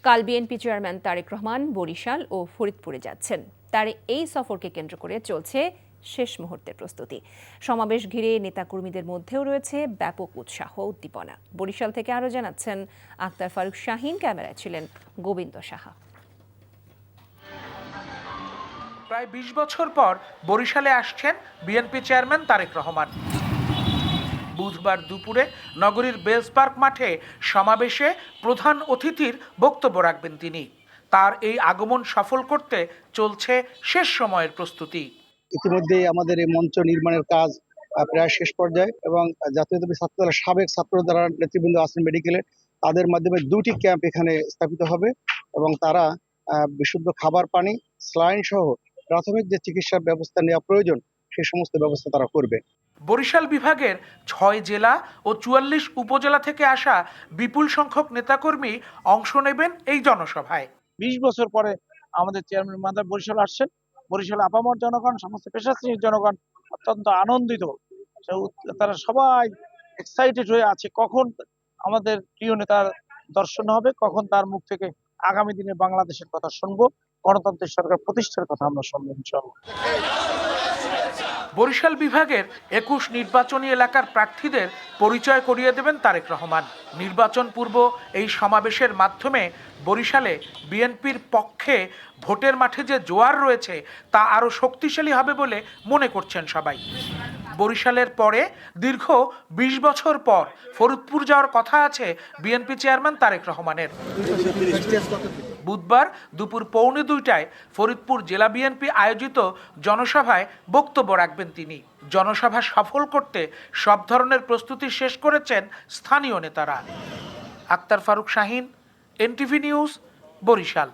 কাল BNP chairman Tarique Rahman Barishal ও ফরিদপুরে যাচ্ছেন। তার এই সফরকে কেন্দ্র করে চলছে শেষ মুহূর্তের প্রস্তুতি। সমাবেশ ঘিরে নেতাকর্মীদের মধ্যেও রয়েছে ব্যাপক উৎসাহ উদ্দীপনা। বরিশাল থেকে আরও জানাচ্ছেন আক্তার ফারুক শাহীন, ক্যামেরায় ছিলেন গোবিন্দ সাহা। প্রায় ২০ বছর পর বরিশালে আসছেন বিএনপি চেয়ারম্যান তারেক রহমান। বুধবার দুপুরে নগরীর বেলস পার্ক মাঠে সমাবেশে প্রধান অতিথির বক্তব্য রাখবেন তিনি। তার এই আগমন সফল করতে চলছে শেষ সময়ের প্রস্তুতি। ইতিমধ্যেই আমাদের এই মঞ্চ নির্মাণের কাজ প্রায় শেষ পর্যায়ে এবং জাতীয়তাবাদী ছাত্রদলের সাবেক ছাত্র যারা নেতৃবৃন্দ আছেন মেডিকেলে, তাদের মাধ্যমে 2টি ক্যাম্প এখানে স্থাপিত হবে এবং তারা বিশুদ্ধ খাবার পানি, স্যালাইন সহ প্রাথমিক যে চিকিৎসার ব্যবস্থা নেওয়া প্রয়োজন সেই সমস্ত ব্যবস্থা তারা করবে। বরিশাল বিভাগের 6 জেলা ও 44 উপজেলা থেকে আসা বিপুল সংখ্যক নেতাকর্মী অংশ নেবেন এই জনসভায়। 20 বছর পরে আমাদের চেয়ারম্যান মহোদয় বরিশাল আসছেন। বরিশাল আপামর জনগণ, সমস্ত পেশা শ্রেণীর জনগণ অত্যন্ত আনন্দিত। তারা সবাই এক্সাইটেড হয়ে আছে কখন আমাদের প্রিয় নেতার দর্শন হবে, কখন তার মুখ থেকে আগামী দিনে বাংলাদেশের কথা শুনবো, গণতান্ত্রিক সরকার প্রতিষ্ঠার কথা আমরা শুনবো ইনশাআল্লাহ। বরিশাল বিভাগের 21 নির্বাচনী এলাকার প্রার্থীদের পরিচয় করিয়ে দেবেন তারেক রহমান। নির্বাচন পূর্ব এই সমাবেশের মাধ্যমে বরিশালে বিএনপির পক্ষে ভোটের মাঠে যে জোয়ার রয়েছে তা আরও শক্তিশালী হবে বলে মনে করছেন সবাই। বরিশালের পরে দীর্ঘ 20 বছর পর ফরিদপুর যাওয়ার কথা আছে বিএনপি চেয়ারম্যান তারেক রহমানের। বুধবার দুপুর 1:45টায় ফরিদপুর জেলা বিএনপি আয়োজিত জনসভায় বক্তব্য রাখবেন তিনি। জনসভা সফল করতে সব ধরনের প্রস্তুতি শেষ করেছেন স্থানীয় নেতারা। আক্তার ফারুক শাহীন, এনটিভি নিউজ, বরিশাল।